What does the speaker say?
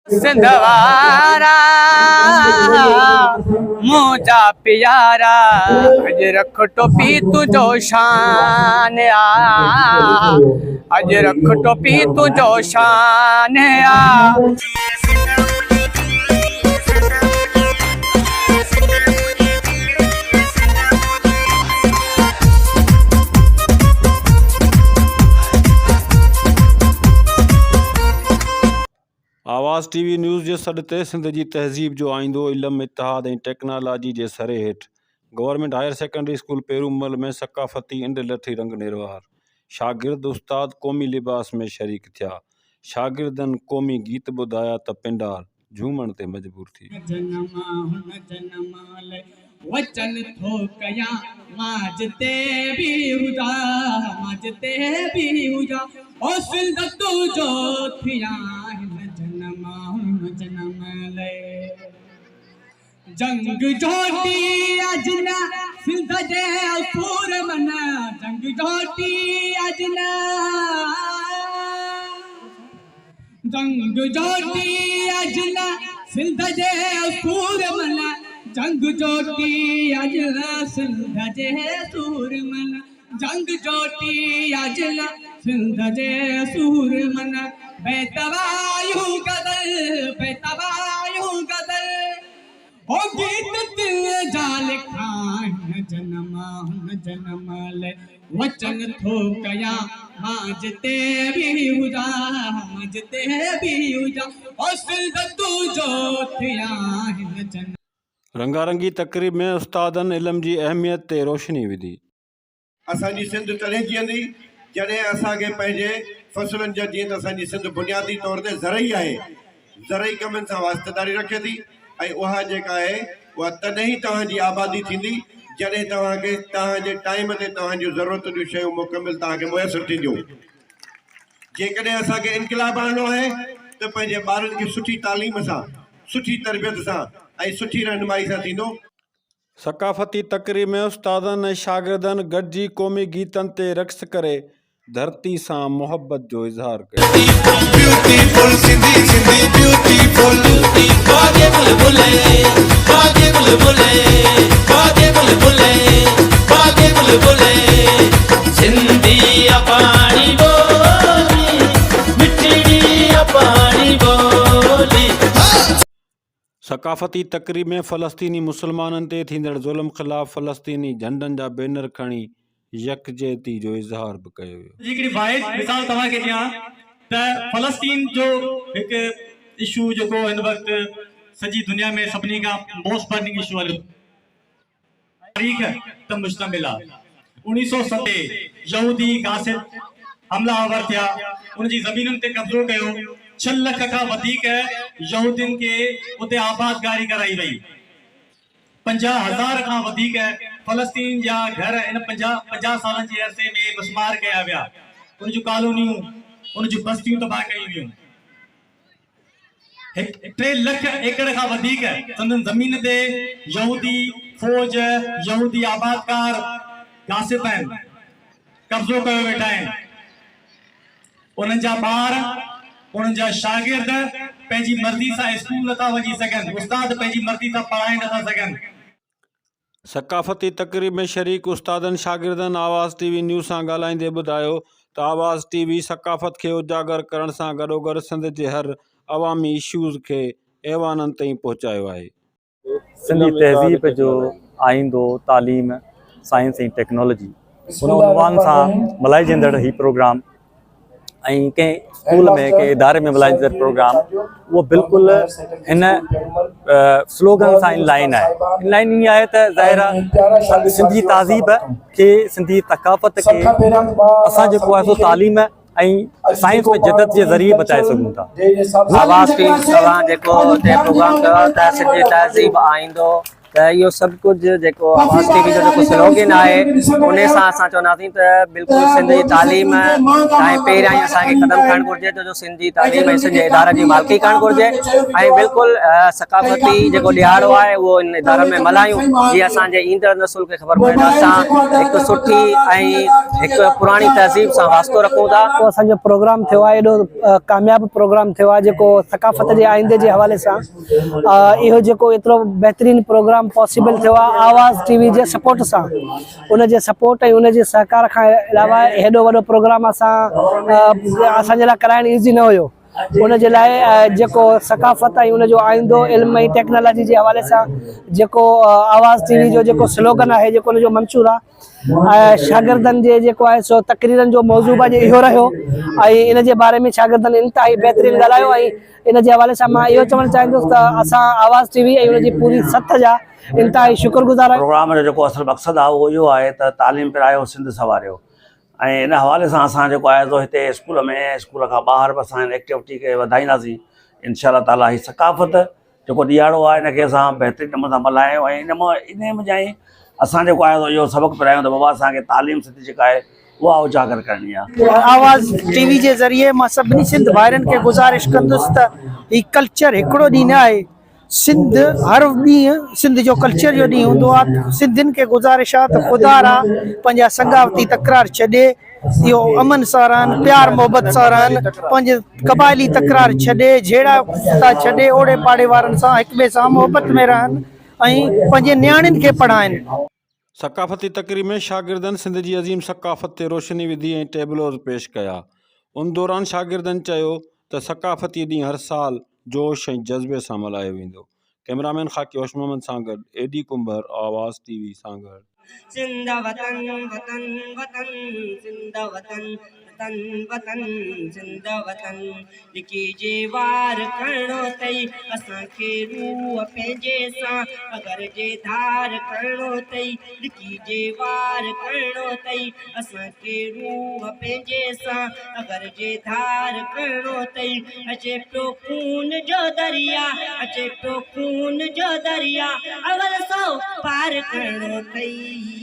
सिंधवारा मुझा प्यारा अज रख टोपी तुझो शान अज रख टोपी तुझो शान आवाज़ टीवी न्यूज़ जे सॾ ते सिंध जी तहज़ीब जो आईंदो इल्म इतिहाद ऐं टेक्नोलॉजी जे सरे हेठि government higher secondary school Perumal में सक़ाफ़ती इंड लठी रंग निरवार शागिर्द उस्ताद क़ौमी लिबास में शरीक थिया। शागिर्दनि क़ौमी गीत ॿुधाया त पिंडार झूमण ते मजबूर थी। वचन थो कया माजते भी हुजा ओ सिंध तुझो थिया जन्म ले जंग जोटी अजना सिंध जे सूर मना जंग जोटी अजना जंग जोटी अजना सिंध जे सूर मना जंग जोटी अजना सिंध जे सूर मना जंग जोटी अजना सिंध जे सूर मना बेतवायु गदल ओ गीत दिल जाल खान जन्म ले वचन थो कया माजते भी हुजा ओ सिंध तुझो थिया जन्म। रंगारंगी तकरीब में उस्तादनि इल्म जी अहमियत ते रोशनी विधी। असांजी सिंध तॾहिं जीअंदी जॾहिं असांखे पंहिंजे फसलनि जा जीअं त असांजी सिंध बुनियादी तौर ते ज़रई आहे ज़रई कमनि सां वास्तेदारी रखे थी ऐं उहा जेका आहे उहा तॾहिं ई तव्हांजी आबादी थींदी जॾहिं तव्हांखे तव्हांजे टाइम ते तव्हांजूं ज़रूरत जूं शयूं मुकमिल तव्हांखे मुयसरु थींदियूं। जेकॾहिं असांखे इनकलाब आणणो आहे त पंहिंजे ॿारनि खे सुठी तालीम सां सुठी तरबियत सां ऐं सुठी रहनुमाई सां थींदो। सक़ाफ़ती तकरीब में उस्तादनि ऐं शागिर्दनि गॾिजी क़ौमी गीतनि ते रक़्स करे धरती सां मोहब्बत जो इज़हार कयो। सक़ाफ़ती तकरीब में फ़लस्तीनी मुसलमाननि ते थींदड़ ज़ुल्म ख़िलाफ़ फ़लस्तीनी झंडनि जा बैनर खणी यकजहती जो इज़हार बि कयो वियो। हिकिड़ी वाहिद मिसाल तव्हांखे ॾियां त फ़लस्तीन जो हिकु इशू जेको हिन वक़्तु सॼी दुनिया में सभिनी खां मोस्ट बर्निंग इशू हलियो तारीख़ त मुश्तमिल आहे। 1970 यहूदी गासिब हमलावर थिया उनजी ज़मीनुनि ते कब्ज़ो कयो 6 लख खां वधीक यहूदियुनि खे उते आबादगारी कराई वई 50,000 खां वधीक फ़लस्तीन जा घर इन 50 सालनि जे अरसे में मस्मार कया विया उन जूं कॉलोनियूं उन जूं बस्तियूं तबाह कयूं वियूं 3 लख एकड़ खां वधीक संदन ज़मीन ते यहूदी फौज यहूदी आबादकार गासिब आहिनि कब्ज़ो कयो वेठा आहिनि। उन्हनि जा ॿार उन्हनि जा शागिर्द पंहिंजी मर्ज़ी सां स्कूल नथा वञी सघनि उस्ताद पंहिंजी मर्ज़ी सां पढ़ाए नथा सघनि। सक़ाफ़ती तकरीब में शरीक उस्तादनि शागिर्दनि आवाज़ टीवी न्यूज़ सां ॻाल्हाईंदे ॿुधायो त आवाज़ टीवी सक़ाफ़त खे उजागर करण सां गॾोगॾु सिंध जे हर अवामी इशूज़ खे ऐवाननि ताईं पहुचायो आहे। सिंधी तहज़ीब जो आईंदो तालीम साइंस ऐं टेक्नोलॉजी उन उनवान सां मल्हाइजंदड़ ही प्रोग्राम ऐं कंहिं स्कूल में कंहिं इदारे में मल्हाइजंदड़ प्रोग्राम उहो बिल्कुलु हिन स्लोगन सां इन लाइन आहे। इन लाइन ईअं आहे त ज़ाहिर आहे सिंधी तहज़ीब खे सिंधी सक़ाफ़त खे असां जेको आहे सो तालीम ऐं साइंस में जदत जे ज़रिए बचाए सघूं था। आवाज़ टीवी तव्हां जेको प्रोग्राम कयो त सिंधी तहज़ीब आईंदो त इहो सभु कुझु जेको आवाज़ टीवी जो जेको स्लोगन आहे उन सां असां चवंदासीं त बिल्कुलु सिंध जी तालीम ताईं पहिरियां ई असांखे क़दम खणणु घुरिजे जो सिंध जी तालीम ऐं सिंध जे इदारा जी मालिकी करणु घुरिजे ऐं बिल्कुलु सकाफ़ती जेको ॾियारो आहे उहो इन इदारनि में मल्हायूं जीअं असांजे ईंदड़ नसुल खे ख़बर पए त असां हिकु सुठी ऐं हिकु पुराणी तहज़ीब सां वास्तो रखूं था। पोइ असांजो प्रोग्राम थियो आहे एॾो कामयाबु प्रोग्राम थियो आहे जेको सकाफ़त जे आईंदे जे हवाले सां इहो जेको एतिरो बहितरीनु प्रोग्राम पॉसिबल थियो आहे आवाज़ टीवी जे सपोर्ट सां उन जे सपोर्ट ऐं उन जे सहकार खां अलावा हेॾो वॾो प्रोग्राम असांजे लाइ कराइणु ईज़ी न हुयो। उन जे लाइ जेको सकाफ़त ऐं उन जो आईंदो इल्म ऐं टेक्नोलॉजी जे हवाले सां जेको आवाज़ टीवी जो जेको स्लोगन आहे जेको उन जो मंशूर आहे शागिर्दनि जे जेको आहे सो तकरीरनि जो मौज़ू अॼु इहो रहियो ऐं इन जे बारे में शागिर्दनि इंतिहाई बहितरीनु ॻाल्हायो ऐं इन जे हवाले सां मां इहो चवणु चाहींदुसि त असां आवाज़ टीवी ऐं उन जी पूरी सथ जा इंतिहाई शुक्रगुज़ार आहियूं। प्रोग्राम जो जेको असल मक़सदु आहे उहो इहो आहे त तालीम पिरायो सिंध सवारियो ऐं इन हवाले सां असां जेको आहे सो हिते स्कूल में स्कूल खां ॿाहिरि बि असां हिन एक्टिविटी खे वधाईंदासीं इंशा ताला। ही सकाफ़त जेको ॾियारो आहे इनखे असां बहितरीनु नमूने सां मल्हायूं ऐं इन में जाई असां जेको आहे इहो सबक़ु पिरायूं त बाबा असांखे तालीम सिंध जेका आहे उहा उजागर करणी आहे। आवाज़ टीवी जे ज़रिए मां सभिनी सिंध भाइरनि खे गुज़ारिश कंदुसि त ही कल्चर हिकिड़ो ॾींहुं न आहे, सिंध हर ॾींहुं सिंध जो कल्चर जो ॾींहुं हूंदो आहे। सिंधियुनि खे गुज़ारिश आहे त ख़ुदा रा पंहिंजा संगावती तकरार छॾे इहो अमन सां रहनि, प्यार मोहबत सां रहनि, पंहिंजे क़बाइली तकरार छॾे, जहिड़ा था छॾे ओड़े पाड़े वारनि सां हिक ॿिए सां मोहबत में रहनि ऐं पंहिंजे नियाणियुनि खे पढ़ाइनि। सकाफ़ती तक़रीब में शागिर्दनि सिंध जी अज़ीम सकाफ़त ते रोशनी विधी ऐं टेबलोज़ पेश कया। उन दौरान शागिर्दनि चयो त सकाफ़ती ॾींहुं हर साल जोश ऐं जज़्बे सां मल्हायो वेंदो। कैमरामैन ख़ाकी होश मोहम्मद सां गॾु एडी कुंभर, आवाज़ टीवी सां गॾु। सिंध वतन वतन वतन सिंध वतन वतन वतन सिंध वतन लिखी जे वार करणो तई असांखे रूह पंहिंजे सां अगर जे धार करणो तई लिखी जे वार करणो तई असांखे रूह पंहिंजे सां अगर जे धार करणो तई अचे पियो खून जो दरिया अचे पियो खून जो दरिया अवल सो पार करणो तई।